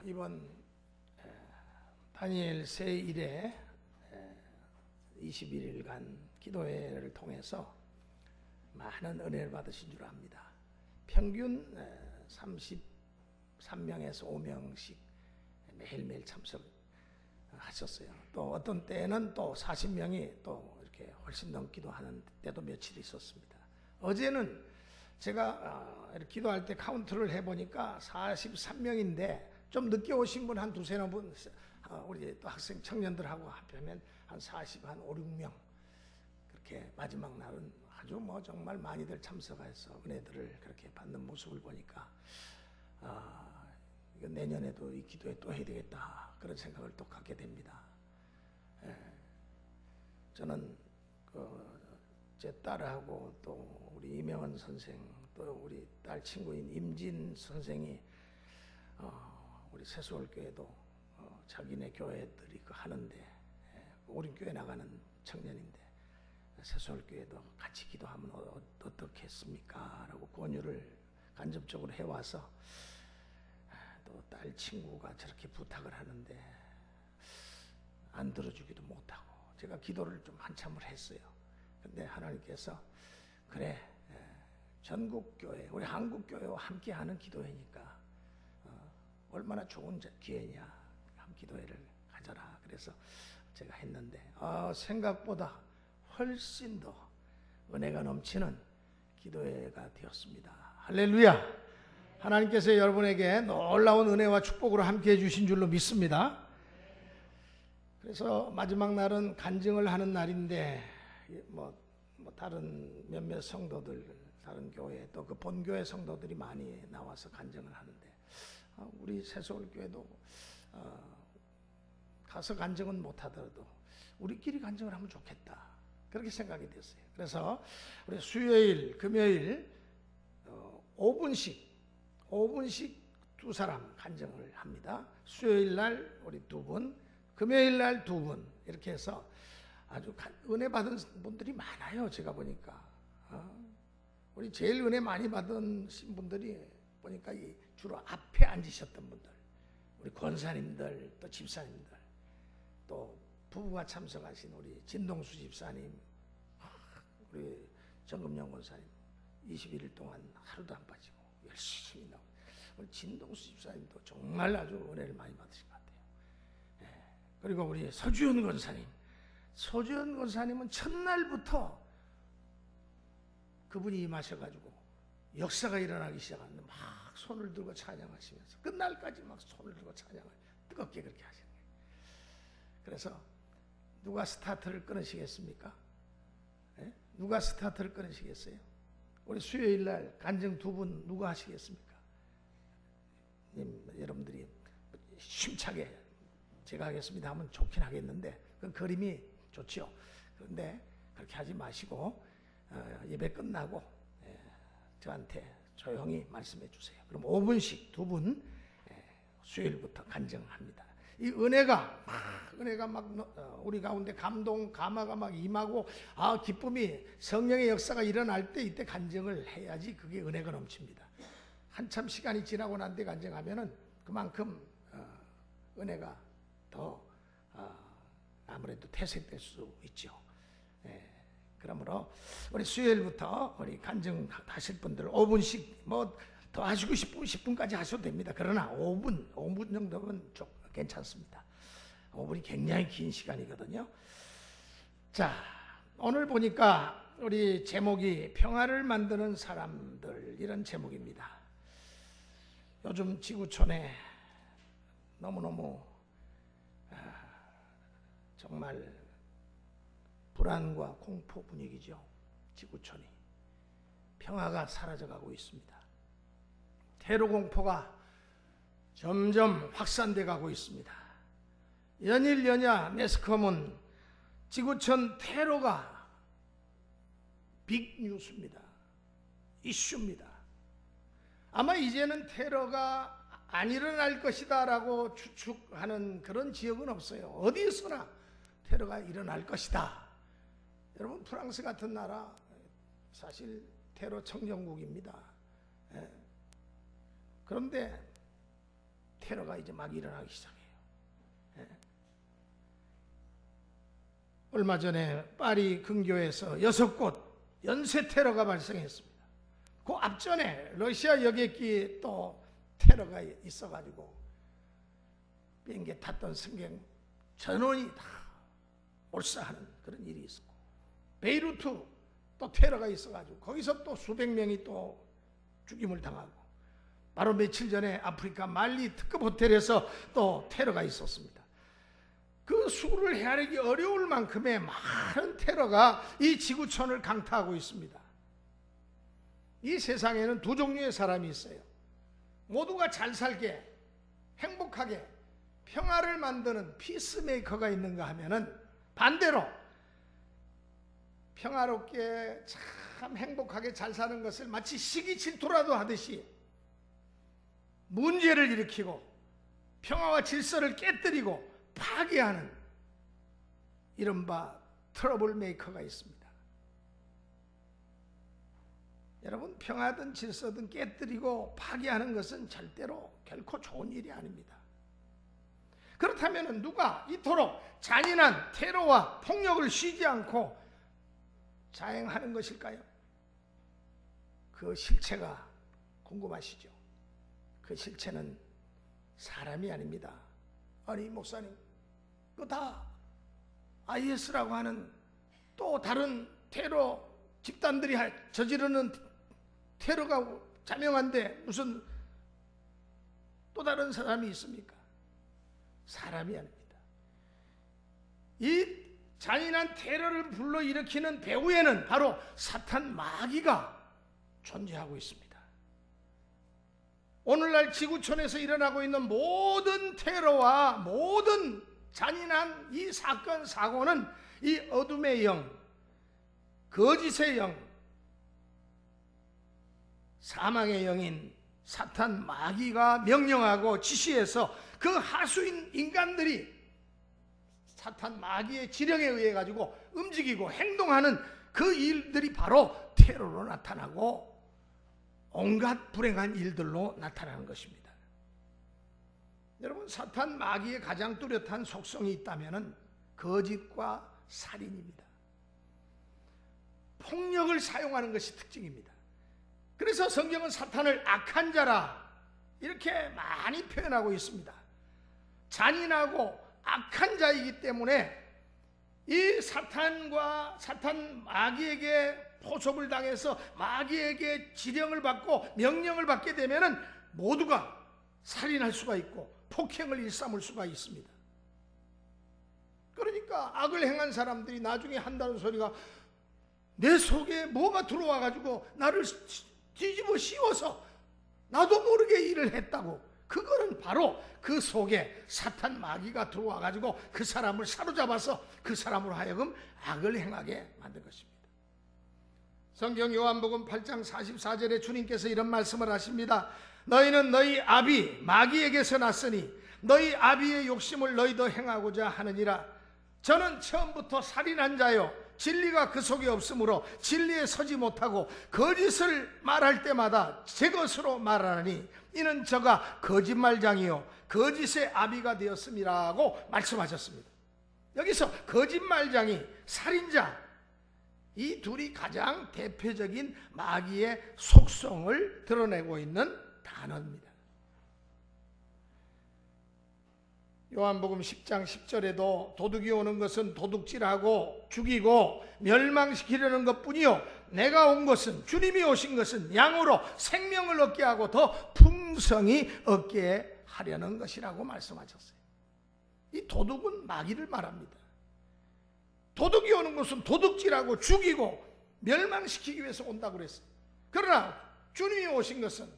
이번 다니엘 새1회 21일간 기도회를 통해서 많은 은혜를 받으신 줄 압니다. 평균 33명에서 5명씩 매일매일 참석하셨어요. 또 어떤 때는 또 40명이 또 이렇게 훨씬 넘기도 하는 때도 며칠 있었습니다. 어제는 제가 이렇게 기도할 때 카운트를 해보니까 43명인데 좀 늦게 오신 분 한 두세 분, 우리 또 학생 청년들하고 합하면 한 5, 6명. 그렇게 마지막 날은 아주 정말 많이들 참석해서 은혜들을 그렇게 받는 모습을 보니까 이거 내년에도 이 기도회 또 해야 되겠다, 그런 생각을 또 갖게 됩니다. 저는 제 딸하고 또 우리 이명원 선생, 또 우리 딸 친구인 임진 선생이 우리 세수월교회도 자기네 교회들이 하는데, 우리 교회 나가는 청년인데 세수월교회도 같이 기도하면 어떻겠습니까? 라고 권유를 간접적으로 해와서 또 딸 친구가 저렇게 부탁을 하는데 안 들어주기도 못하고 제가 기도를 좀 한참을 했어요. 근데 하나님께서 그래, 전국교회, 우리 한국교회와 함께하는 기도회니까 얼마나 좋은 기회냐, 기도회를 가져라. 그래서 제가 했는데 생각보다 훨씬 더 은혜가 넘치는 기도회가 되었습니다. 할렐루야. 하나님께서 여러분에게 놀라운 은혜와 축복으로 함께해 주신 줄로 믿습니다. 그래서 마지막 날은 간증을 하는 날인데 다른 몇몇 성도들, 다른 교회, 또 그 본교회 성도들이 많이 나와서 간증을 하는데 우리 세서울교회도 가서 간증은 못하더라도 우리끼리 간증을 하면 좋겠다, 그렇게 생각이 됐어요. 그래서 우리 수요일, 금요일 5분씩 두 사람 간증을 합니다. 수요일 날 우리 2분, 금요일 날 2분, 이렇게 해서 아주 은혜 받은 분들이 많아요. 제가 보니까 우리 제일 은혜 많이 받은 분들이 보니까 주로 앞에 앉으셨던 분들, 우리 권사님들, 또 집사님들, 또 부부가 참석하신 우리 진동수 집사님, 우리 정금영 권사님 21일 동안 하루도 안 빠지고 열심히 나오고, 우리 진동수 집사님도 정말 아주 은혜를 많이 받으신 것 같아요. 그리고 우리 서주현 권사님은 첫날부터 그분이 임하셔가지고 역사가 일어나기 시작하는데 막 손을 들고 찬양하시면서 끝날까지 막 손을 들고 찬양을 뜨겁게 그렇게 하시는 거예요. 그래서 누가 스타트를 끊으시겠습니까? 누가 스타트를 끊으시겠어요? 우리 수요일 날 간증 2분 누가 하시겠습니까? 여러분들이 힘차게 제가 하겠습니다 하면 좋긴 하겠는데 그 그림이 좋죠. 그런데 그렇게 하지 마시고 예배 끝나고 저한테 조용히 말씀해 주세요. 그럼 5분씩 2분 수요일부터 간증합니다. 이 은혜가 막 우리 가운데 감동, 감화가 막 임하고 기쁨이, 성령의 역사가 일어날 때 이때 간증을 해야지 그게 은혜가 넘칩니다. 한참 시간이 지나고 난 뒤에 간증하면은 그만큼 은혜가 더 아무래도 퇴색될 수 있죠. 그러므로 우리 수요일부터 우리 간증 하실 분들 5분씩 더 하시고 10분까지 하셔도 됩니다. 그러나 5분 정도면 좀 괜찮습니다. 5분이 굉장히 긴 시간이거든요. 자, 오늘 보니까 우리 제목이 평화를 만드는 사람들, 이런 제목입니다. 요즘 지구촌에 너무너무 정말 불안과 공포 분위기죠. 지구촌이 평화가 사라져가고 있습니다. 테러 공포가 점점 확산돼 가고 있습니다. 연일 연야 매스컴은 지구촌 테러가 빅뉴스입니다. 이슈입니다. 아마 이제는 테러가 안 일어날 것이다 라고 추측하는 그런 지역은 없어요. 어디에서나 테러가 일어날 것이다. 여러분, 프랑스 같은 나라 사실 테러 청정국입니다. 그런데 테러가 이제 막 일어나기 시작해요. 예. 얼마 전에 파리 근교에서 6곳 연쇄 테러가 발생했습니다. 그 앞전에 러시아 여객기 또 테러가 있어가지고 비행기에 탔던 승객 전원이 다 몰사하는 그런 일이 있었고, 베이루트 또 테러가 있어가지고 거기서 또 수백 명이 또 죽임을 당하고, 바로 며칠 전에 아프리카 말리 특급 호텔에서 또 테러가 있었습니다. 그 수를 헤아리기 어려울 만큼의 많은 테러가 이 지구촌을 강타하고 있습니다. 이 세상에는 두 종류의 사람이 있어요. 모두가 잘 살게, 행복하게, 평화를 만드는 피스메이커가 있는가 하면은 반대로 평화롭게 참 행복하게 잘 사는 것을 마치 시기 질투라도 하듯이 문제를 일으키고 평화와 질서를 깨뜨리고 파괴하는 이른바 트러블 메이커가 있습니다. 여러분, 평화든 질서든 깨뜨리고 파괴하는 것은 절대로 결코 좋은 일이 아닙니다. 그렇다면 누가 이토록 잔인한 테러와 폭력을 쉬지 않고 자행하는 것일까요? 그 실체가 궁금하시죠? 그 실체는 사람이 아닙니다. 아니 목사님, 그 다 IS라고 하는 또 다른 테러 집단들이 저지르는 테러가 자명한데 무슨 또 다른 사람이 있습니까? 사람이 아닙니다. 이 잔인한 테러를 불러일으키는 배후에는 바로 사탄 마귀가 존재하고 있습니다. 오늘날 지구촌에서 일어나고 있는 모든 테러와 모든 잔인한 이 사건 사고는 이 어둠의 영, 거짓의 영, 사망의 영인 사탄 마귀가 명령하고 지시해서 그 하수인 인간들이 사탄 마귀의 지령에 의해 가지고 움직이고 행동하는 그 일들이 바로 테러로 나타나고 온갖 불행한 일들로 나타나는 것입니다. 여러분, 사탄 마귀의 가장 뚜렷한 속성이 있다면 거짓과 살인입니다. 폭력을 사용하는 것이 특징입니다. 그래서 성경은 사탄을 악한 자라 이렇게 많이 표현하고 있습니다. 잔인하고 악한 자이기 때문에 이 사탄과 사탄 마귀에게 포섭을 당해서 마귀에게 지령을 받고 명령을 받게 되면은 모두가 살인할 수가 있고 폭행을 일삼을 수가 있습니다. 그러니까 악을 행한 사람들이 나중에 한다는 소리가 내 속에 뭐가 들어와 가지고 나를 뒤집어 씌워서 나도 모르게 일을 했다고, 그거는 바로 그 속에 사탄 마귀가 들어와 가지고 그 사람을 사로잡아서 그 사람으로 하여금 악을 행하게 만든 것입니다. 성경 요한복음 8장 44절에 주님께서 이런 말씀을 하십니다. 너희는 너희 아비 마귀에게서 났으니 너희 아비의 욕심을 너희도 행하고자 하느니라. 저는 처음부터 살인한 자요 진리가 그 속에 없으므로 진리에 서지 못하고 거짓을 말할 때마다 제 것으로 말하니 이는 저가 거짓말장이요 거짓의 아비가 되었음이라고 말씀하셨습니다. 여기서 거짓말장이, 살인자, 이 둘이 가장 대표적인 마귀의 속성을 드러내고 있는 단어입니다. 요한복음 10장 10절에도 도둑이 오는 것은 도둑질하고 죽이고 멸망시키려는 것뿐이요 내가 온 것은, 주님이 오신 것은 양으로 생명을 얻게 하고 더 풍성히 얻게 하려는 것이라고 말씀하셨어요. 이 도둑은 마귀를 말합니다. 도둑이 오는 것은 도둑질하고 죽이고 멸망시키기 위해서 온다고 그랬어요. 그러나 주님이 오신 것은,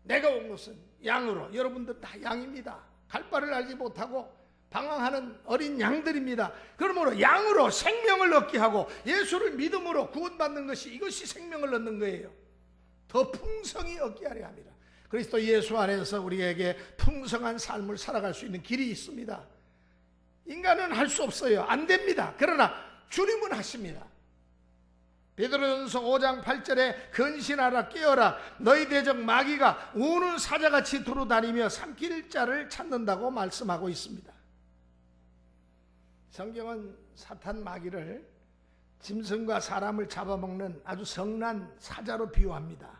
내가 온 것은 양으로, 여러분들 다 양입니다. 갈 바를 알지 못하고 방황하는 어린 양들입니다. 그러므로 양으로 생명을 얻게 하고 예수를 믿음으로 구원받는 것이, 이것이 생명을 얻는 거예요. 더 풍성히 얻게 하려 합니다. 그리스도 예수 안에서 우리에게 풍성한 삶을 살아갈 수 있는 길이 있습니다. 인간은 할 수 없어요. 안 됩니다. 그러나 주님은 하십니다. 베드로전서 5장 8절에 근신하라 깨어라 너희 대적 마귀가 우는 사자같이 두루다니며 삼킬 자를 찾는다고 말씀하고 있습니다. 성경은 사탄 마귀를 짐승과 사람을 잡아먹는 아주 성난 사자로 비유합니다.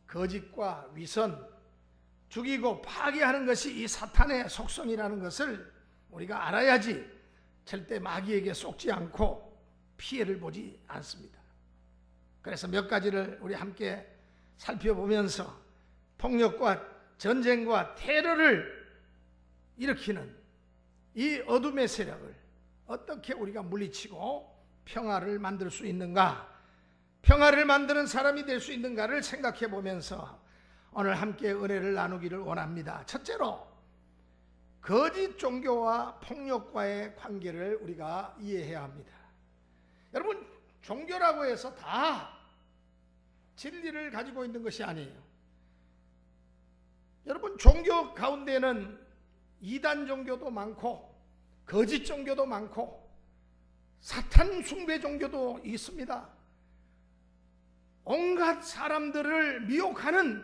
거짓과 위선, 죽이고 파괴하는 것이 이 사탄의 속성이라는 것을 우리가 알아야지 절대 마귀에게 속지 않고 피해를 보지 않습니다. 그래서 몇 가지를 우리 함께 살펴보면서 폭력과 전쟁과 테러를 일으키는 이 어둠의 세력을 어떻게 우리가 물리치고 평화를 만들 수 있는가, 평화를 만드는 사람이 될 수 있는가를 생각해 보면서 오늘 함께 은혜를 나누기를 원합니다. 첫째로 거짓 종교와 폭력과의 관계를 우리가 이해해야 합니다. 여러분, 종교라고 해서 다 진리를 가지고 있는 것이 아니에요. 여러분, 종교 가운데는 이단 종교도 많고 거짓 종교도 많고 사탄 숭배 종교도 있습니다. 온갖 사람들을 미혹하는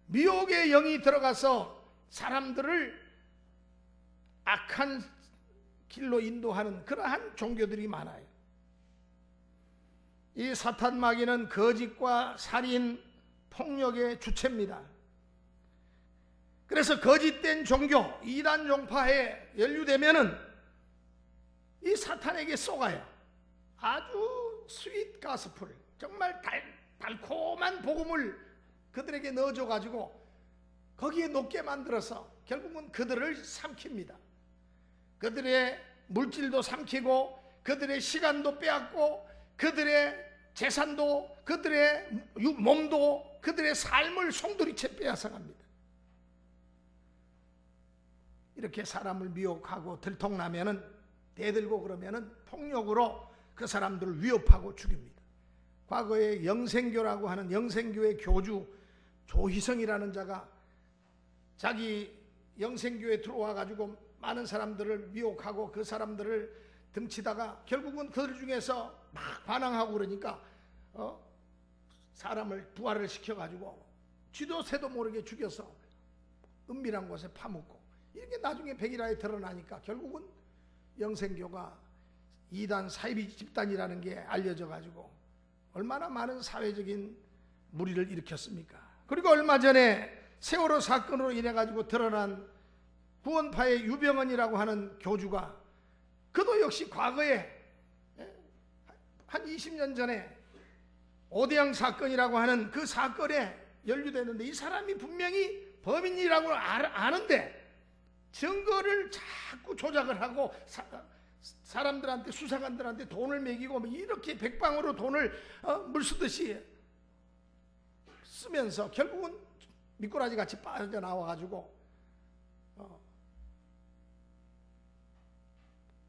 미혹의 영이 들어가서 사람들을 악한 길로 인도하는 그러한 종교들이 많아요. 이 사탄 마귀는 거짓과 살인, 폭력의 주체입니다. 그래서 거짓된 종교, 이단 종파에 연루되면은 이 사탄에게 쏘가요. 아주 스윗 가스풀, 정말 달콤한 복음을 그들에게 넣어줘가지고 거기에 녹게 만들어서 결국은 그들을 삼킵니다. 그들의 물질도 삼키고 그들의 시간도 빼앗고 그들의 재산도 그들의 몸도 그들의 삶을 송두리째 빼앗아갑니다. 이렇게 사람을 미혹하고 들통나면은 대들고 그러면은 폭력으로 그 사람들을 위협하고 죽입니다. 과거에 영생교라고 하는 영생교의 교주 조희성이라는 자가 자기 영생교에 들어와 가지고 많은 사람들을 미혹하고 그 사람들을 등치다가 결국은 그들 중에서 막 반항하고 그러니까 사람을 부활을 시켜가지고 쥐도 새도 모르게 죽여서 은밀한 곳에 파묻고 이렇게 나중에 백일화에 드러나니까 결국은 영생교가 이단 사이비 집단이라는 게 알려져 가지고 얼마나 많은 사회적인 무리를 일으켰습니까? 그리고 얼마 전에 세월호 사건으로 인해 가지고 드러난 구원파의 유병헌이라고 하는 교주가 그도 역시 과거에 한 20년 전에 오대양 사건이라고 하는 그 사건에 연루됐는데 이 사람이 분명히 범인이라고 아는데 증거를 자꾸 조작을 하고 사람들한테 수사관들한테 돈을 매기고 이렇게 백방으로 돈을 물쓰듯이 쓰면서 결국은 미꾸라지 같이 빠져나와가지고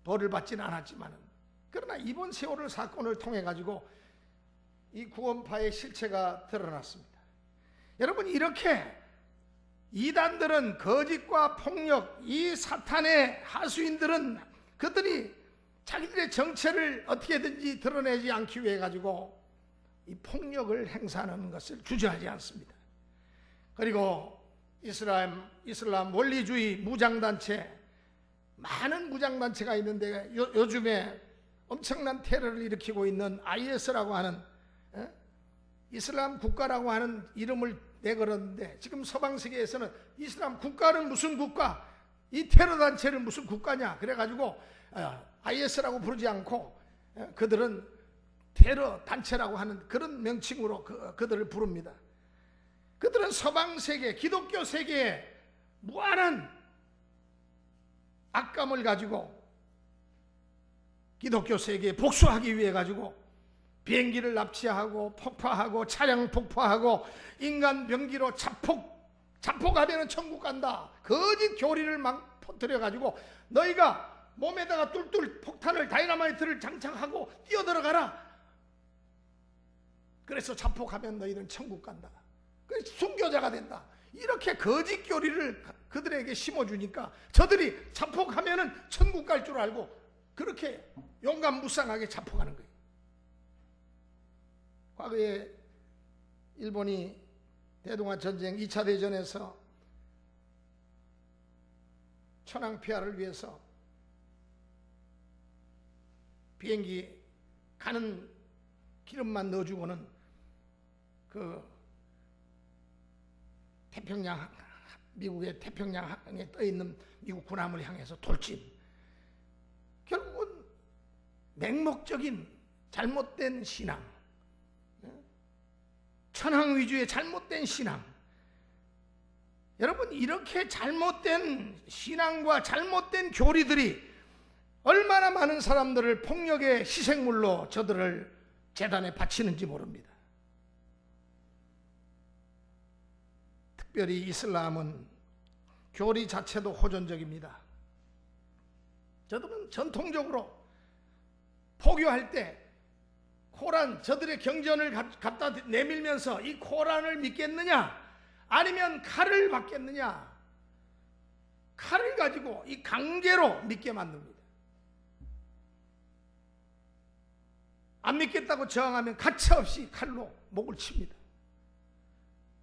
벌을 받지는 않았지만 그러나 이번 세월호 사건을 통해 가지고 이 구원파의 실체가 드러났습니다. 여러분, 이렇게 이단들은 거짓과 폭력, 이 사탄의 하수인들은 그들이 자기들의 정체를 어떻게든지 드러내지 않기 위해 가지고 이 폭력을 행사하는 것을 주저하지 않습니다. 그리고 이슬람 원리주의 무장단체, 많은 무장단체가 있는데 요즘에 엄청난 테러를 일으키고 있는 IS라고 하는 이슬람 국가라고 하는 이름을 내걸었는데 지금 서방 세계에서는 이슬람 국가는 무슨 국가, 이 테러 단체는 무슨 국가냐 그래가지고 IS라고 부르지 않고 그들은 테러 단체라고 하는 그런 명칭으로 그들을 부릅니다. 그들은 서방 세계, 기독교 세계에 무한한 악감을 가지고 기독교 세계에 복수하기 위해 가지고 비행기를 납치하고 폭파하고 차량 폭파하고 인간 병기로 자폭하면 천국 간다. 거짓 교리를 막 퍼뜨려 가지고 너희가 몸에다가 뚫뚫 폭탄을 다이너마이트를 장착하고 뛰어들어가라. 그래서 자폭하면 너희들은 천국 간다. 그래서 순교자가 된다. 이렇게 거짓 교리를 그들에게 심어주니까 저들이 자폭하면은 천국 갈 줄 알고 그렇게 용감무쌍하게 자폭하는 거예요. 과거에 일본이 대동아 전쟁 2차 대전에서 천황 폐하를 위해서 비행기 가는 기름만 넣어주고는 그 태평양, 미국의 태평양에 떠있는 미국 군함을 향해서 돌진. 결국은 맹목적인 잘못된 신앙, 천황 위주의 잘못된 신앙. 여러분, 이렇게 잘못된 신앙과 잘못된 교리들이 얼마나 많은 사람들을 폭력의 희생물로 저들을 재단에 바치는지 모릅니다. 특별히 이슬람은 교리 자체도 호전적입니다. 저들은 전통적으로 포교할 때 코란, 저들의 경전을 갖다 내밀면서 이 코란을 믿겠느냐 아니면 칼을 받겠느냐, 칼을 가지고 이 강제로 믿게 만듭니다. 안 믿겠다고 저항하면 가차없이 칼로 목을 칩니다.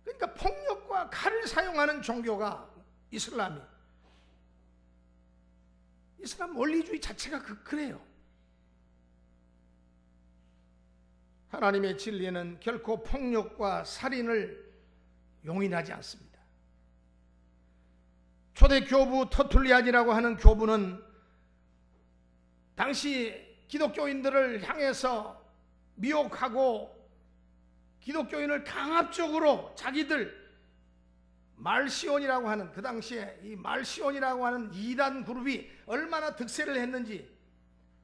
그러니까 폭력과 칼을 사용하는 종교가 이슬람 원리주의 자체가 그래요. 하나님의 진리는 결코 폭력과 살인을 용인하지 않습니다. 초대 교부 터툴리안이라고 하는 교부는 당시 기독교인들을 향해서 미혹하고 기독교인을 강압적으로 자기들 말시온이라고 하는, 그 당시에 이 말시온이라고 하는 이단 그룹이 얼마나 득세를 했는지,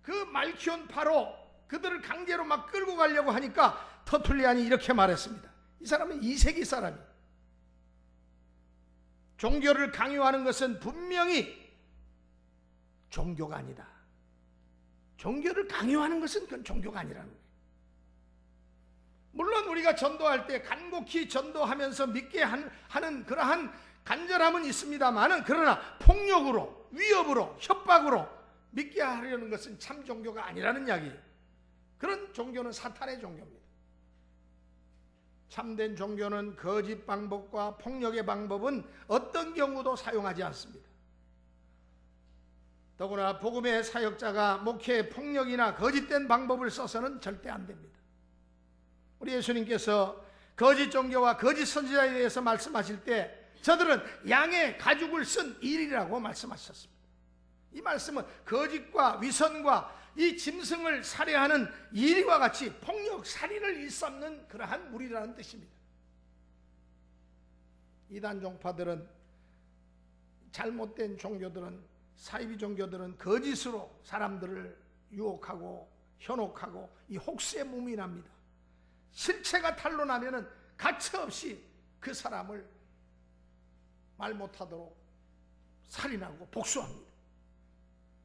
그 말키온 파로 그들을 강제로 막 끌고 가려고 하니까 터툴리안이 이렇게 말했습니다. 이 사람은 2세기 사람이, 종교를 강요하는 것은 분명히 종교가 아니다. 종교를 강요하는 것은 그건 종교가 아니라는 거예요. 물론 우리가 전도할 때 간곡히 전도하면서 믿게 하는 그러한 간절함은 있습니다만은, 그러나 폭력으로, 위협으로, 협박으로 믿게 하려는 것은 참 종교가 아니라는 이야기예요. 그런 종교는 사탄의 종교입니다. 참된 종교는 거짓 방법과 폭력의 방법은 어떤 경우도 사용하지 않습니다. 더구나 복음의 사역자가 목회의 폭력이나 거짓된 방법을 써서는 절대 안 됩니다. 우리 예수님께서 거짓 종교와 거짓 선지자에 대해서 말씀하실 때 저들은 양의 가죽을 쓴 일이라고 말씀하셨습니다. 이 말씀은 거짓과 위선과 이 짐승을 살해하는 일과 같이 폭력, 살인을 일삼는 그러한 무리라는 뜻입니다. 이단 종파들은, 잘못된 종교들은, 사이비 종교들은 거짓으로 사람들을 유혹하고 현혹하고 이 혹세 무민합니다. 실체가 탄로나면은 가차없이 그 사람을 말 못하도록 살인하고 복수합니다.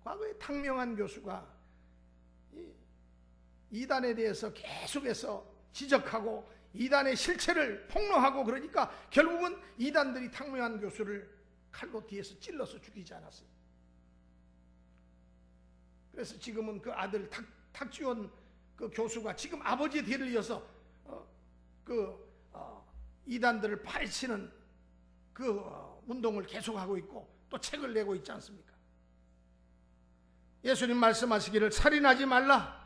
과거에 탕명한 교수가 이단에 대해서 계속해서 지적하고 이단의 실체를 폭로하고 그러니까 결국은 이단들이 탕명한 교수를 칼로 뒤에서 찔러서 죽이지 않았어요. 그래서 지금은 그 아들 탁지원 그 교수가 지금 아버지의 뒤를 이어서 이단들을 파헤치는 그 운동을 계속하고 있고 또 책을 내고 있지 않습니까? 예수님 말씀하시기를 살인하지 말라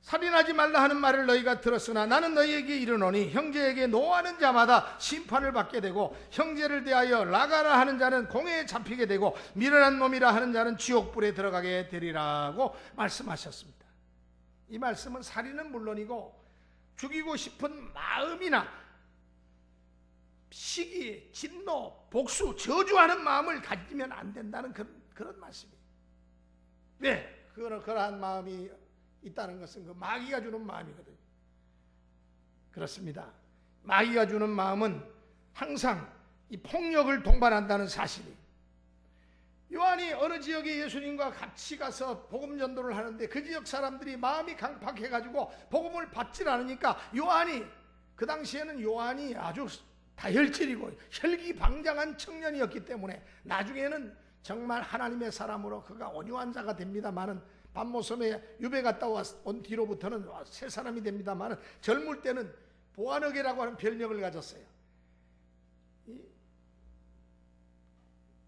하는 말을 너희가 들었으나 나는 너희에게 이르노니 형제에게 노하는 자마다 심판을 받게 되고 형제를 대하여 라가라 하는 자는 공회에 잡히게 되고 미련한 놈이라 하는 자는 지옥불에 들어가게 되리라고 말씀하셨습니다. 이 말씀은 살인은 물론이고 죽이고 싶은 마음이나 시기, 진노, 복수, 저주하는 마음을 가지면 안 된다는 그런 말씀이에요. 왜? 그러한 마음이 있다는 것은 그 마귀가 주는 마음이거든요. 그렇습니다. 마귀가 주는 마음은 항상 이 폭력을 동반한다는 사실이. 요한이 어느 지역에 예수님과 같이 가서 복음 전도를 하는데 그 지역 사람들이 마음이 강팍해가지고 복음을 받질 않으니까 요한이, 그 당시에는 요한이 아주 다혈질이고 혈기방장한 청년이었기 때문에 나중에는 정말 하나님의 사람으로 그가 온유한 자가 됩니다마는 밤모섬에 유배 갔다 온 뒤로부터는 새 사람이 됩니다만 젊을 때는 보안어개라고 하는 별명을 가졌어요.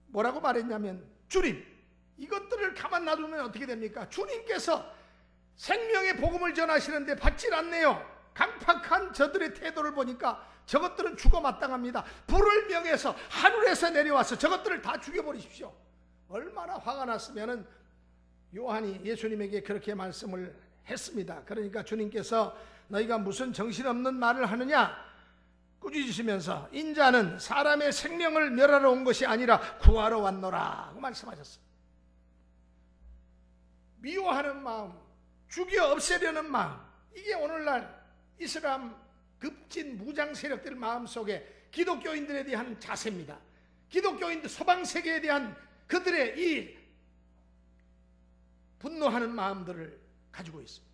뭐라고 말했냐면, 주님, 이것들을 가만 놔두면 어떻게 됩니까? 주님께서 생명의 복음을 전하시는데 받질 않네요. 강팍한 저들의 태도를 보니까 저것들은 죽어 마땅합니다. 불을 명해서 하늘에서 내려와서 저것들을 다 죽여버리십시오. 얼마나 화가 났으면은 요한이 예수님에게 그렇게 말씀을 했습니다. 그러니까 주님께서 너희가 무슨 정신없는 말을 하느냐 꾸짖으시면서 인자는 사람의 생명을 멸하러 온 것이 아니라 구하러 왔노라 고 말씀하셨어요. 미워하는 마음, 죽여 없애려는 마음, 이게 오늘날 이슬람 급진 무장 세력들 마음속에 기독교인들에 대한 자세입니다. 기독교인들 서방세계에 대한 그들의 이 분노하는 마음들을 가지고 있습니다.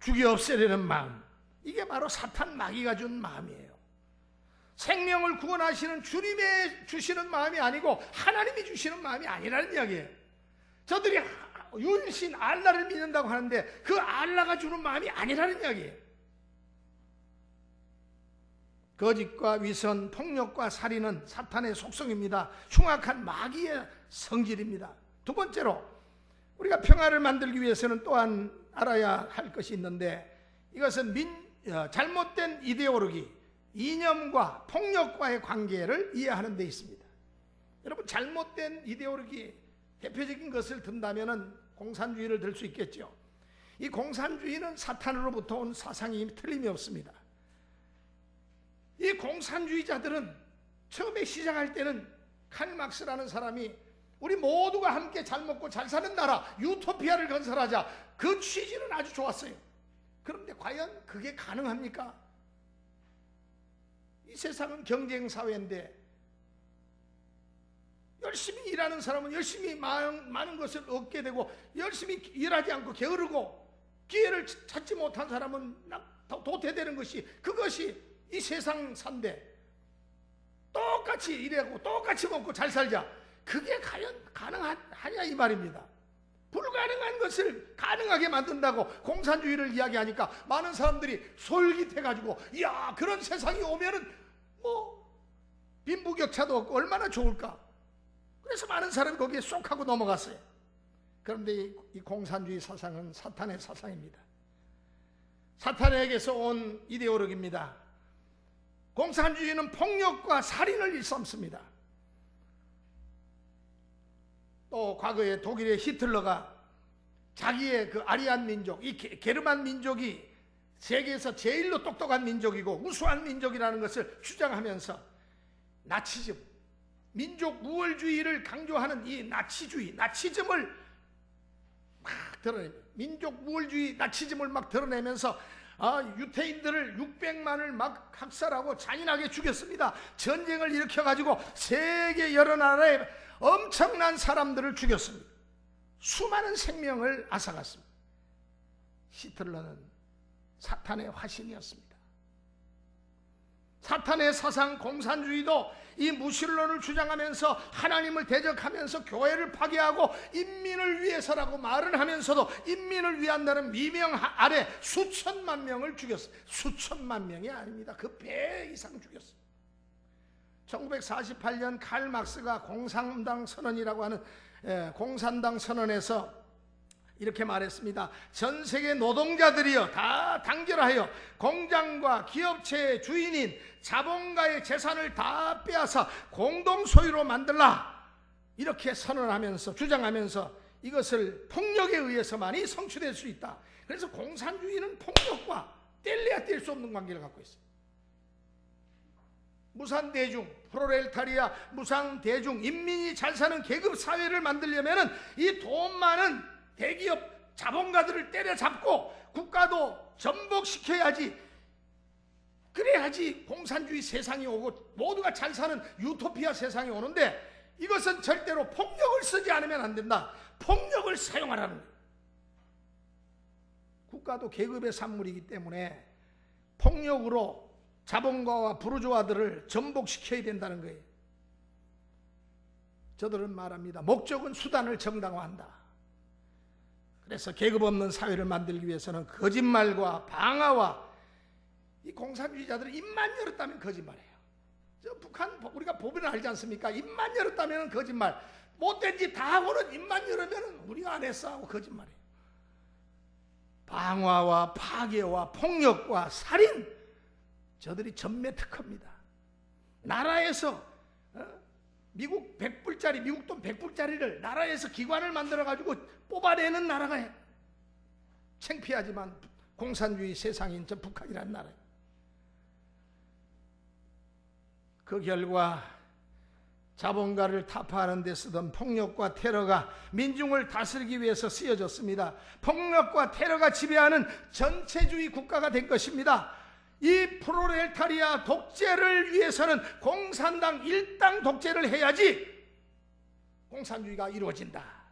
죽여 없애려는 마음, 이게 바로 사탄 마귀가 준 마음이에요. 생명을 구원하시는 주님의 주시는 마음이 아니고 하나님이 주시는 마음이 아니라는 이야기예요. 저들이 유일신 알라를 믿는다고 하는데 그 알라가 주는 마음이 아니라는 이야기예요. 거짓과 위선, 폭력과 살인은 사탄의 속성입니다. 흉악한 마귀의 성질입니다. 두 번째로 우리가 평화를 만들기 위해서는 또한 알아야 할 것이 있는데, 이것은 잘못된 이데올로기, 이념과 폭력과의 관계를 이해하는 데 있습니다. 여러분, 잘못된 이데올로기 대표적인 것을 든다면 공산주의를 들 수 있겠죠. 이 공산주의는 사탄으로부터 온 사상이 틀림이 없습니다. 이 공산주의자들은 처음에 시작할 때는 칼 막스라는 사람이 우리 모두가 함께 잘 먹고 잘 사는 나라 유토피아를 건설하자, 그 취지는 아주 좋았어요. 그런데 과연 그게 가능합니까? 이 세상은 경쟁사회인데 열심히 일하는 사람은 열심히 많은 것을 얻게 되고, 열심히 일하지 않고 게으르고 기회를 찾지 못한 사람은 도태되는 것이, 그것이 이 세상 산대. 똑같이 일하고 똑같이 먹고 잘 살자, 그게 과연 가능하냐 이 말입니다. 불가능한 것을 가능하게 만든다고 공산주의를 이야기하니까 많은 사람들이 솔깃해가지고, 이야, 그런 세상이 오면은 빈부격차도 없고 얼마나 좋을까. 그래서 많은 사람이 거기에 쏙 하고 넘어갔어요. 그런데 이 공산주의 사상은 사탄의 사상입니다. 사탄에게서 온 이데올로기입니다. 공산주의는 폭력과 살인을 일삼습니다. 또 과거에 독일의 히틀러가 자기의 그 아리안 민족, 이 게르만 민족이 세계에서 제일로 똑똑한 민족이고 우수한 민족이라는 것을 주장하면서 나치즘, 민족 무월주의를 강조하는 이 나치즘을 막 드러냅니다. 민족 무월주의, 나치즘을 막 드러내면서 유태인들을 600만을 막 학살하고 잔인하게 죽였습니다. 전쟁을 일으켜가지고 세계 여러 나라에 엄청난 사람들을 죽였습니다. 수많은 생명을 앗아갔습니다. 히틀러는 사탄의 화신이었습니다. 사탄의 사상 공산주의도 이 무신론을 주장하면서 하나님을 대적하면서 교회를 파괴하고 인민을 위해서라고 말을 하면서도 인민을 위한다는 미명 아래 수천만 명을 죽였어요. 수천만 명이 아닙니다. 그 배 이상 죽였어요. 1948년 칼 막스가 공산당 선언이라고 하는 공산당 선언에서 이렇게 말했습니다. 전 세계 노동자들이여 다 단결하여 공장과 기업체의 주인인 자본가의 재산을 다 빼앗아 공동 소유로 만들라. 이렇게 선언하면서 주장하면서 이것을 폭력에 의해서만이 성취될 수 있다. 그래서 공산주의는 폭력과 뗄래야 뗄 수 없는 관계를 갖고 있어요. 무산대중, 프로레타리아, 무상대중, 인민이 잘 사는 계급 사회를 만들려면 이 돈 많은 대기업 자본가들을 때려잡고 국가도 전복시켜야지, 그래야지 공산주의 세상이 오고 모두가 잘 사는 유토피아 세상이 오는데, 이것은 절대로 폭력을 쓰지 않으면 안 된다. 폭력을 사용하라는 거예요. 국가도 계급의 산물이기 때문에 폭력으로 자본가와 부르주아들을 전복시켜야 된다는 거예요. 저들은 말합니다. 목적은 수단을 정당화한다. 그래서 계급 없는 사회를 만들기 위해서는 거짓말과 방화와 이 공산주의자들은 입만 열었다면 거짓말해요. 저 북한 우리가 보면 알지 않습니까? 입만 열었다면 거짓말. 못된 짓 다 하고는 입만 열으면 우리가 안 했어 하고 거짓말해요. 방화와 파괴와 폭력과 살인, 저들이 전매 특허입니다. 나라에서 미국 100불짜리, 미국 돈 100불짜리를 나라에서 기관을 만들어가지고 뽑아내는 나라가 창피하지만 공산주의 세상인 저 북한이라는 나라예요. 그 결과 자본가를 타파하는 데 쓰던 폭력과 테러가 민중을 다스리기 위해서 쓰여졌습니다. 폭력과 테러가 지배하는 전체주의 국가가 된 것입니다. 이 프로레타리아 독재를 위해서는 공산당 일당 독재를 해야지 공산주의가 이루어진다.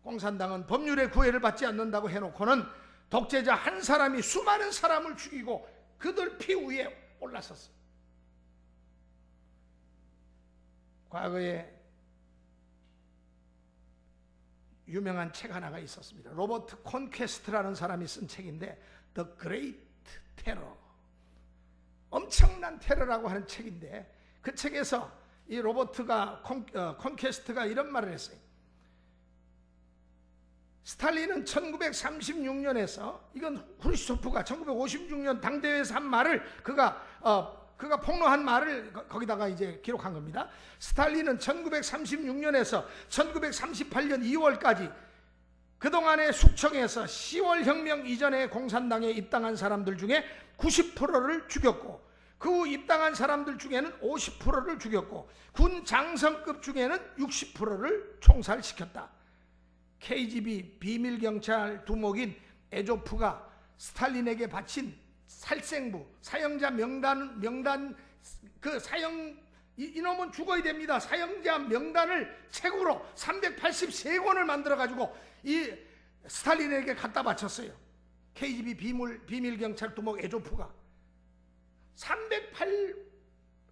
공산당은 법률의 구애를 받지 않는다고 해놓고는 독재자 한 사람이 수많은 사람을 죽이고 그들 피 위에 올라섰어요. 과거에 유명한 책 하나가 있었습니다. 로버트 콘퀘스트라는 사람이 쓴 책인데 The Great Terror, 엄청난 테러라고 하는 책인데 그 책에서 이 로버트가 콘퀘스트가 이런 말을 했어요. 스탈린은 1936년에서 이건 후르시초프가 1956년 당대회에서 한 말을 그가 폭로한 말을 거기다가 이제 기록한 겁니다. 스탈린은 1936년에서 1938년 2월까지 그동안의 숙청에서 10월 혁명 이전에 공산당에 입당한 사람들 중에 90%를 죽였고 그 후 입당한 사람들 중에는 50%를 죽였고 군 장성급 중에는 60%를 총살시켰다. KGB 비밀경찰 두목인 에조프가 스탈린에게 바친 살생부, 사형자 명단 그 이놈은 죽어야 됩니다. 사형자 명단을 책으로 383권을 만들어가지고 이 스탈린에게 갖다 바쳤어요. KGB 비밀경찰 두목 에조프가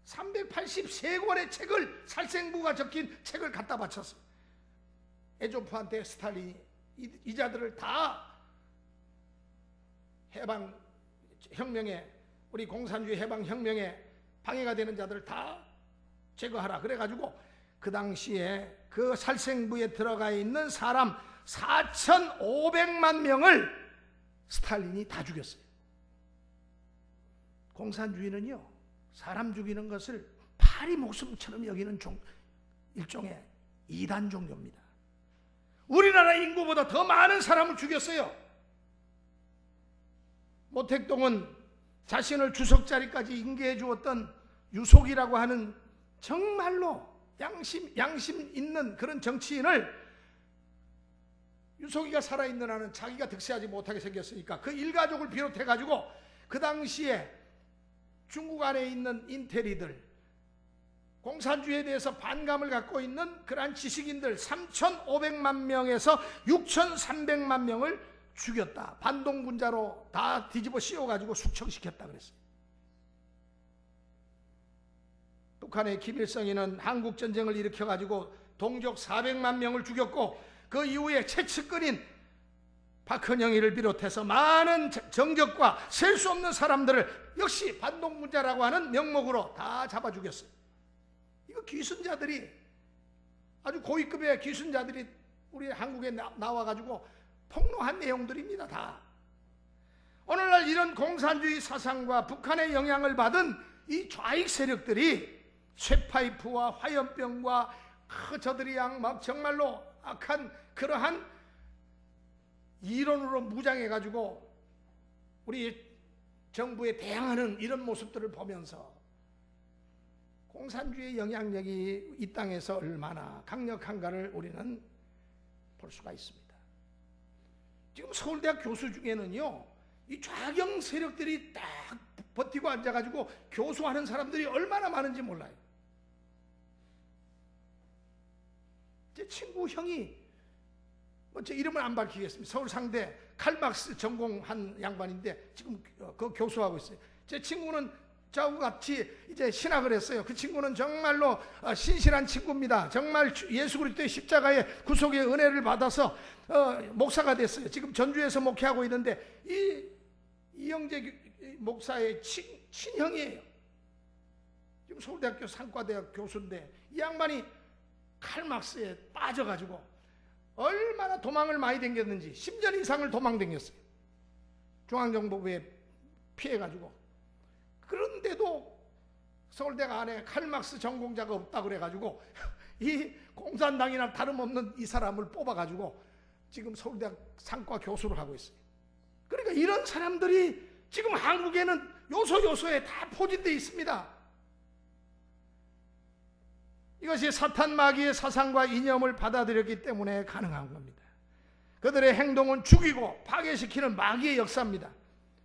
383권의 책을, 살생부가 적힌 책을 갖다 바쳤어요. 에조프한테 스탈린이 이 자들을 다 해방혁명에, 우리 공산주의 해방혁명에 방해가 되는 자들을 다 제거하라. 그래가지고 그 당시에 그 살생부에 들어가 있는 사람 4,500만 명을 스탈린이 다 죽였어요. 공산주의는요, 사람 죽이는 것을 파리 목숨처럼 여기는 일종의 이단 종교입니다. 우리나라 인구보다 더 많은 사람을 죽였어요. 모택동은 자신을 주석 자리까지 인계해 주었던 유속이라고 하는 정말로 양심 있는 그런 정치인을, 유속이가 살아있는 한은 자기가 득세하지 못하게 생겼으니까 그 일가족을 비롯해 가지고 그 당시에 중국 안에 있는 인테리들, 공산주의에 대해서 반감을 갖고 있는 그러한 지식인들 3,500만 명에서 6,300만 명을 죽였다. 반동분자로 다 뒤집어 씌워가지고 숙청시켰다 그랬어요. 북한의 김일성이는 한국전쟁을 일으켜가지고 동족 400만 명을 죽였고 그 이후에 최측근인 박헌영이를 비롯해서 많은 정적과 셀 수 없는 사람들을 역시 반동분자라고 하는 명목으로 다 잡아 죽였어요. 이거 귀순자들이, 아주 고위급의 귀순자들이 우리 한국에 나와가지고 폭로한 내용들입니다. 다. 오늘날 이런 공산주의 사상과 북한의 영향을 받은 이 좌익 세력들이 쇠파이프와 화염병과 저들이 막 정말로 악한 그러한 이론으로 무장해가지고 우리 정부에 대항하는 이런 모습들을 보면서 공산주의의 영향력이 이 땅에서 얼마나 강력한가를 우리는 볼 수가 있습니다. 지금 서울대학 교수 중에는요, 이 좌경 세력들이 딱 버티고 앉아가지고 교수하는 사람들이 얼마나 많은지 몰라요. 제 친구 형이, 제 이름은 안 밝히겠습니다. 서울상대 칼막스 전공한 양반인데 지금 그 교수하고 있어요. 제 친구는 저하고 같이 이제 신학을 했어요. 그 친구는 정말로 신실한 친구입니다. 정말 예수 그리스도의 십자가의 구속의 은혜를 받아서 목사가 됐어요. 지금 전주에서 목회하고 있는데 이영재 목사의 친형이에요. 지금 서울대학교 상과대학 교수인데 이 양반이 칼막스에 빠져가지고 얼마나 도망을 많이 댕겼는지 10년 이상을 도망댕겼어요. 중앙정보부에 피해가지고. 그런데도 서울대학 안에 칼막스 전공자가 없다 그래가지고 이 공산당이나 다름없는 이 사람을 뽑아가지고 지금 서울대학 상과 교수를 하고 있어요. 그러니까 이런 사람들이 지금 한국에는 요소요소에 다 포진되어 있습니다. 이것이 사탄 마귀의 사상과 이념을 받아들였기 때문에 가능한 겁니다. 그들의 행동은 죽이고 파괴시키는 마귀의 역사입니다.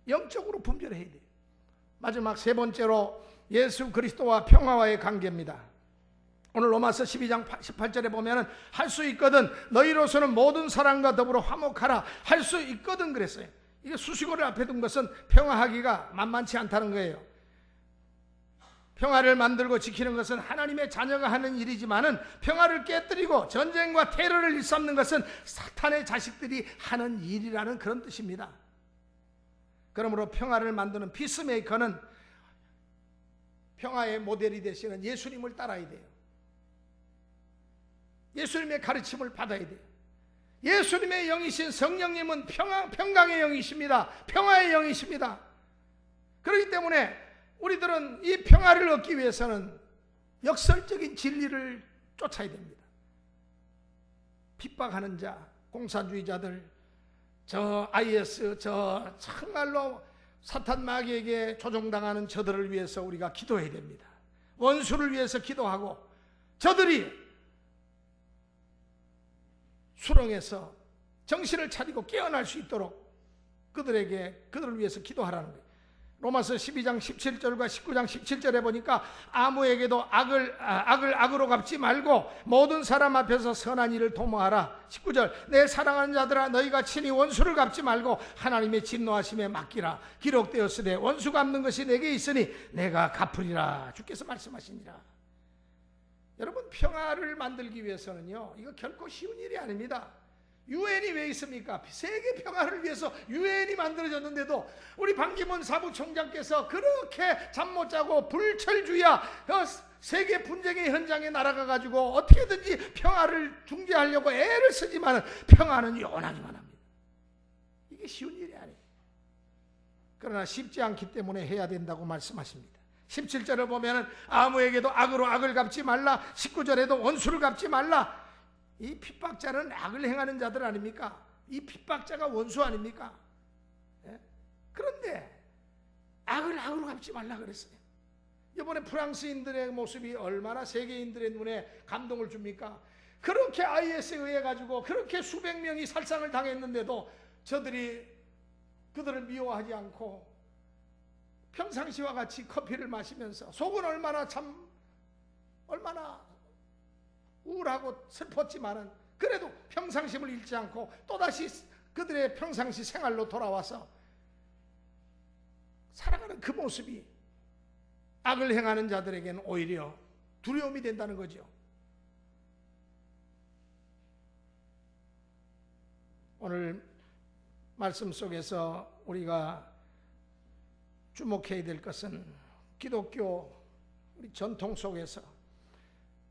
영적으로 분별해야 돼요. 마지막 세 번째로 예수 그리스도와 평화와의 관계입니다. 오늘 로마서 12장 18절에 보면 할 수 있거든 너희로서는 모든 사람과 더불어 화목하라 할 수 있거든 그랬어요. 이게 수식어를 앞에 둔 것은 평화하기가 만만치 않다는 거예요. 평화를 만들고 지키는 것은 하나님의 자녀가 하는 일이지만은 평화를 깨뜨리고 전쟁과 테러를 일삼는 것은 사탄의 자식들이 하는 일이라는 그런 뜻입니다. 그러므로 평화를 만드는 피스메이커는 평화의 모델이 되시는 예수님을 따라야 돼요. 예수님의 가르침을 받아야 돼요. 예수님의 영이신 성령님은 평강의 영이십니다. 평화의 영이십니다. 그렇기 때문에 우리들은 이 평화를 얻기 위해서는 역설적인 진리를 쫓아야 됩니다. 핍박하는 자, 공산주의자들, 저 IS, 저 정말로 사탄 마귀에게 조종당하는 저들을 위해서 우리가 기도해야 됩니다. 원수를 위해서 기도하고 저들이 수렁에서 정신을 차리고 깨어날 수 있도록 그들을 위해서 기도하라는 거예요. 로마서 12장 17절과 19장 17절에 보니까 아무에게도 악을 악으로 갚지 말고 모든 사람 앞에서 선한 일을 도모하라. 19절 내 사랑하는 자들아 너희가 친히 원수를 갚지 말고 하나님의 진노하심에 맡기라. 기록되었으되 원수 갚는 것이 내게 있으니 내가 갚으리라. 주께서 말씀하시니라. 여러분 평화를 만들기 위해서는요 이거 결코 쉬운 일이 아닙니다. 유엔이 왜 있습니까? 세계 평화를 위해서 유엔이 만들어졌는데도 우리 반기문 사무총장께서 그렇게 잠 못 자고 불철주야 세계 분쟁의 현장에 날아가 가지고 어떻게든지 평화를 중재하려고 애를 쓰지만 평화는 요원하기만 합니다. 이게 쉬운 일이 아니에요. 그러나 쉽지 않기 때문에 해야 된다고 말씀하십니다. 17절을 보면 아무에게도 악으로 악을 갚지 말라. 19절에도 원수를 갚지 말라. 이 핍박자는 악을 행하는 자들 아닙니까? 이 핍박자가 원수 아닙니까? 예? 그런데 악을 악으로 갚지 말라 그랬어요. 이번에 프랑스인들의 모습이 얼마나 세계인들의 눈에 감동을 줍니까? 그렇게 IS에 의해 가지고 그렇게 수백 명이 살상을 당했는데도 저들이 그들을 미워하지 않고 평상시와 같이 커피를 마시면서 속은 얼마나 우울하고 슬펐지만은 그래도 평상심을 잃지 않고 또다시 그들의 평상시 생활로 돌아와서 살아가는 그 모습이 악을 행하는 자들에게는 오히려 두려움이 된다는 거죠. 오늘 말씀 속에서 우리가 주목해야 될 것은 기독교 우리 전통 속에서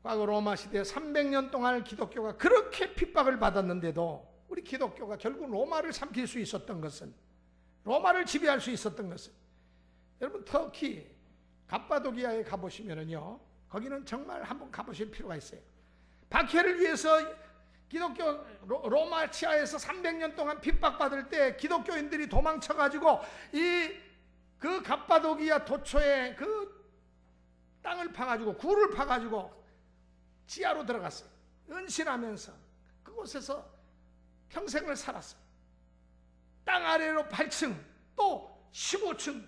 과거 로마 시대 300년 동안 기독교가 그렇게 핍박을 받았는데도 우리 기독교가 결국 로마를 삼킬 수 있었던 것은 로마를 지배할 수 있었던 것은 여러분 터키 갑바도기아에 가보시면은요 거기는 정말 한번 가보실 필요가 있어요. 박해를 위해서 기독교 로마 치하에서 300년 동안 핍박받을 때 기독교인들이 도망쳐가지고 그 갑바도기아 도초에 그 땅을 파가지고 굴을 파가지고 지하로 들어갔어요. 은신하면서 그곳에서 평생을 살았어요. 땅 아래로 8층 또 15층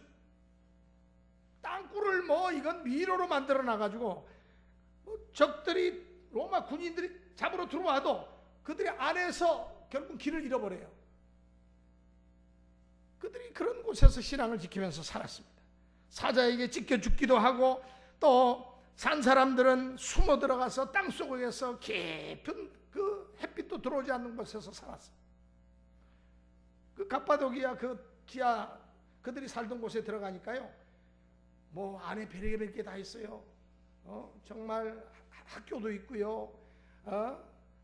땅굴을 이건 미로로 만들어 놔가지고 적들이 로마 군인들이 잡으러 들어와도 그들이 안에서 결국 길을 잃어버려요. 그들이 그런 곳에서 신앙을 지키면서 살았습니다. 사자에게 찢겨 죽기도 하고, 또 산 사람들은 숨어 들어가서 땅 속에서 깊은 그 햇빛도 들어오지 않는 곳에서 살았어. 그 갑바도기아 그 지하 그들이 살던 곳에 들어가니까요, 뭐 안에 별의별 게 다 있어요. 정말 학교도 있고요,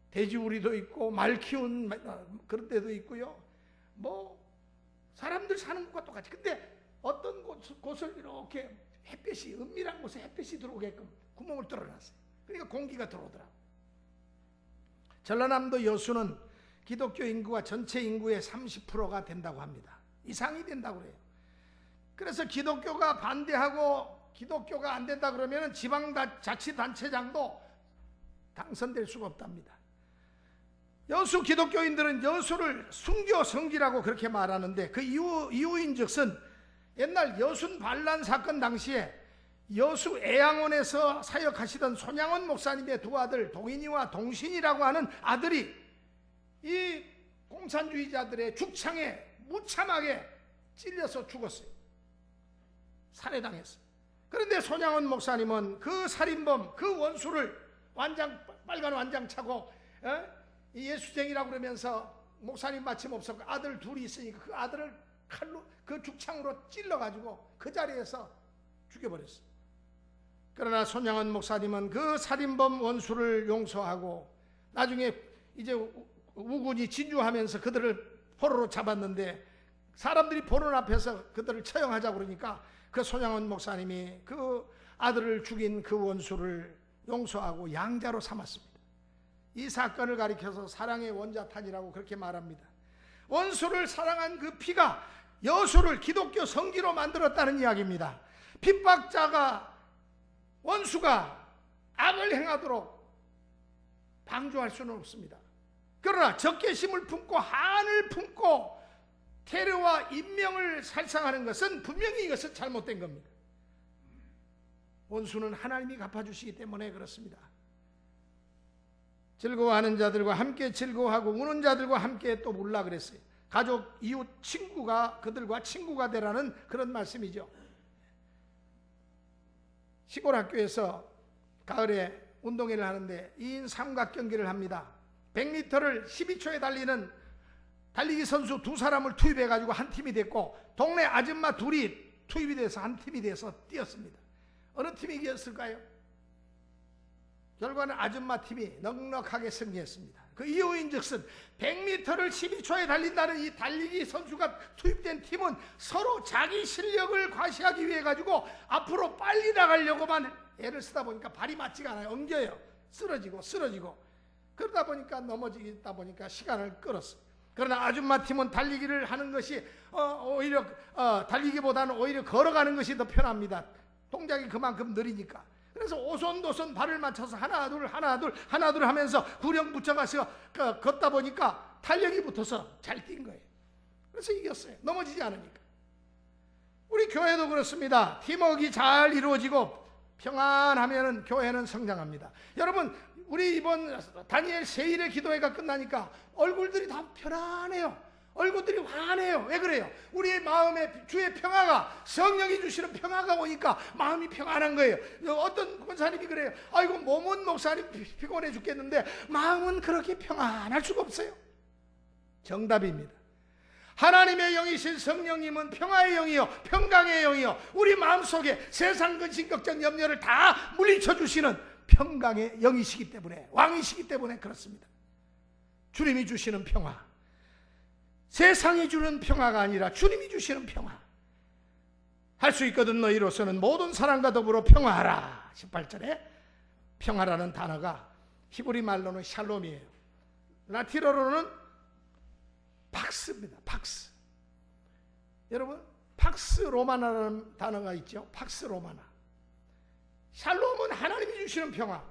돼지우리도 있고 말 키운 그런 데도 있고요. 뭐 사람들 사는 것과 똑같이. 근데 어떤 곳을 이렇게 햇빛이, 은밀한 곳에 햇빛이 들어오게끔 구멍을 뚫어놨어요. 그러니까 공기가 들어오더라고. 전라남도 여수는 기독교 인구가 전체 인구의 30%가 된다고 합니다. 이상이 된다고 그래요. 그래서 기독교가 반대하고 기독교가 안 된다 그러면 지방자치단체장도 당선될 수가 없답니다. 여수 기독교인들은 여수를 순교 성지라고 그렇게 말하는데, 그 이유인즉슨 옛날 여순 반란 사건 당시에 여수 애양원에서 사역하시던 손양원 목사님의 두 아들 동인이와 동신이라고 하는 아들이 이 공산주의자들의 죽창에 무참하게 찔려서 죽었어요. 살해당했어요. 그런데 손양원 목사님은 그 살인범, 그 원수를 빨간 완장 차고 예수쟁이라고 그러면서, 목사님 마침 없었고 아들 둘이 있으니까 그 아들을 칼로, 그 죽창으로 찔러가지고 그 자리에서 죽여버렸어요. 그러나 손양원 목사님은 그 살인범 원수를 용서하고, 나중에 이제 우군이 진주하면서 그들을 포로로 잡았는데, 사람들이 보는 앞에서 그들을 처형하자고 그러니까 그 손양원 목사님이 그 아들을 죽인 그 원수를 용서하고 양자로 삼았습니다. 이 사건을 가리켜서 사랑의 원자탄이라고 그렇게 말합니다. 원수를 사랑한 그 피가 여수를 기독교 성지로 만들었다는 이야기입니다. 핍박자가, 원수가 악을 행하도록 방조할 수는 없습니다. 그러나 적개심을 품고 한을 품고 테러와 인명을 살상하는 것은 분명히 이것은 잘못된 겁니다. 원수는 하나님이 갚아주시기 때문에 그렇습니다. 즐거워하는 자들과 함께 즐거워하고 우는 자들과 함께 또 울라 그랬어요. 가족, 이웃, 친구가 그들과 친구가 되라는 그런 말씀이죠. 시골 학교에서 가을에 운동회를 하는데 2인 삼각 경기를 합니다. 100m를 12초에 달리는 달리기 선수 두 사람을 투입해 가지고 한 팀이 됐고, 동네 아줌마 둘이 투입이 돼서 한 팀이 돼서 뛰었습니다. 어느 팀이 이겼을까요? 결과는 아줌마 팀이 넉넉하게 승리했습니다. 그 이유인즉슨 100m를 12초에 달린다는 이 달리기 선수가 투입된 팀은 서로 자기 실력을 과시하기 위해 가지고 앞으로 빨리 나가려고만 애를 쓰다 보니까 발이 맞지가 않아요. 엉겨요. 쓰러지고 그러다 보니까 넘어지다 보니까 시간을 끌었어요. 그러나 아줌마 팀은 달리기를 하는 것이 오히려 달리기보다는 오히려 걸어가는 것이 더 편합니다. 동작이 그만큼 느리니까. 그래서 오손도손 발을 맞춰서 하나 둘 하면서 구령 붙여가서 걷다 보니까 탄력이 붙어서 잘 뛴 거예요. 그래서 이겼어요. 넘어지지 않으니까. 우리 교회도 그렇습니다. 팀워크가 잘 이루어지고 평안하면 교회는 성장합니다. 여러분, 우리 이번 다니엘 세일의 기도회가 끝나니까 얼굴들이 다 편안해요. 얼굴들이 환해요. 왜 그래요? 우리의 마음에 주의 평화가, 성령이 주시는 평화가 오니까 마음이 평안한 거예요. 어떤 권사님이 그래요. 아이고, 몸은 목사님 피곤해 죽겠는데 마음은 그렇게 평안할 수가 없어요. 정답입니다. 하나님의 영이신 성령님은 평화의 영이요, 평강의 영이요, 우리 마음속에 세상 근심 걱정 염려를 다 물리쳐 주시는 평강의 영이시기 때문에, 왕이시기 때문에 그렇습니다. 주님이 주시는 평화, 세상이 주는 평화가 아니라 주님이 주시는 평화. 할 수 있거든 너희로서는 모든 사람과 더불어 평화하라. 18절에 평화라는 단어가 히브리 말로는 샬롬이에요. 라틴어로는 팍스입니다. 팍스. 여러분, 팍스 로마나라는 단어가 있죠. 팍스 로마나. 샬롬은 하나님이 주시는 평화,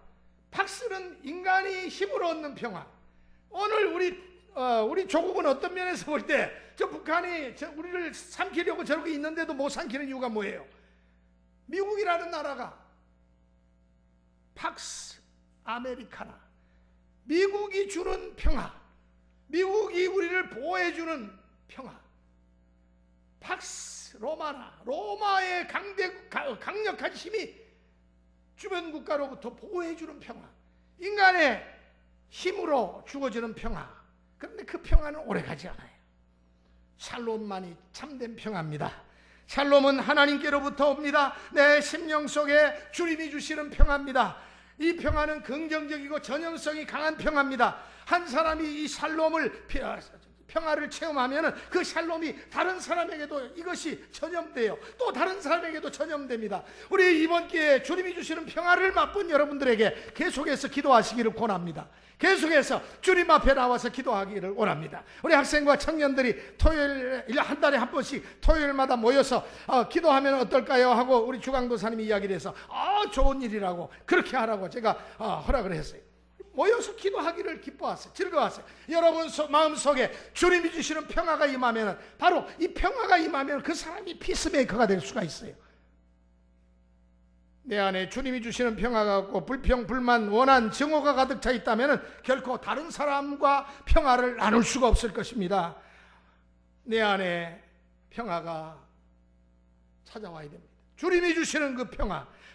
팍스는 인간이 힘으로 얻는 평화. 오늘 우리 조국은 어떤 면에서 볼 때 저 북한이 우리를 삼키려고 저렇게 있는데도 못 삼키는 이유가 뭐예요? 미국이라는 나라가 팍스 아메리카나, 미국이 주는 평화, 미국이 우리를 보호해주는 평화, 팍스 로마나 로마의 강력한 힘이 주변 국가로부터 보호해주는 평화, 인간의 힘으로 주어지는 평화. 그런데 그 평화는 오래가지 않아요. 샬롬만이 참된 평화입니다. 샬롬은 하나님께로부터 옵니다. 내 심령 속에 주님이 주시는 평화입니다. 이 평화는 긍정적이고 전염성이 강한 평화입니다. 한 사람이 이 샬롬을 평화를 체험하면 그 샬롬이 다른 사람에게도 이것이 전염돼요. 또 다른 사람에게도 전염됩니다. 우리 이번 기회에 주님이 주시는 평화를 맛본 여러분들에게 계속해서 기도하시기를 권합니다. 계속해서 주님 앞에 나와서 기도하기를 원합니다. 우리 학생과 청년들이 토요일 한 달에 한 번씩 토요일마다 모여서 기도하면 어떨까요? 하고 우리 주강도사님이 이야기를 해서 좋은 일이라고 그렇게 하라고 제가 허락을 했어요. 모여서 기도하기를 기뻐하세요. 즐거워하세요. 여러분 마음속에 주님이 주시는 평화가 임하면, 바로 이 평화가 임하면 그 사람이 피스메이커가 될 수가 있어요. 내 안에 주님이 주시는 평화가 없고 불평, 불만, 원한, 증오가 가득 차 있다면 결코 다른 사람과 평화를 나눌 수가 없을 것입니다. 내 안에 평화가 찾아와야 됩니다. 주님이 주시는 그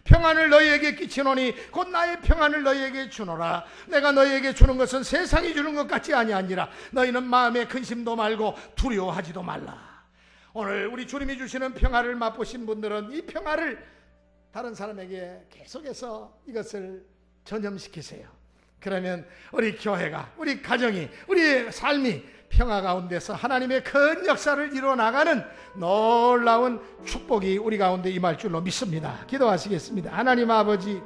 평안을 너희에게 끼치노니 곧 나의 평안을 너희에게 주노라. 내가 너희에게 주는 것은 세상이 주는 것 같지 아니하니라. 너희는 마음에 근심도 말고 두려워하지도 말라. 오늘 우리 주님이 주시는 평화를 맛보신 분들은 이 평화를 다른 사람에게 계속해서 이것을 전염시키세요. 그러면 우리 교회가, 우리 가정이, 우리 삶이 평화 가운데서 하나님의 큰 역사를 이루어나가는 놀라운 축복이 우리 가운데 임할 줄로 믿습니다. 기도하시겠습니다. 하나님 아버지,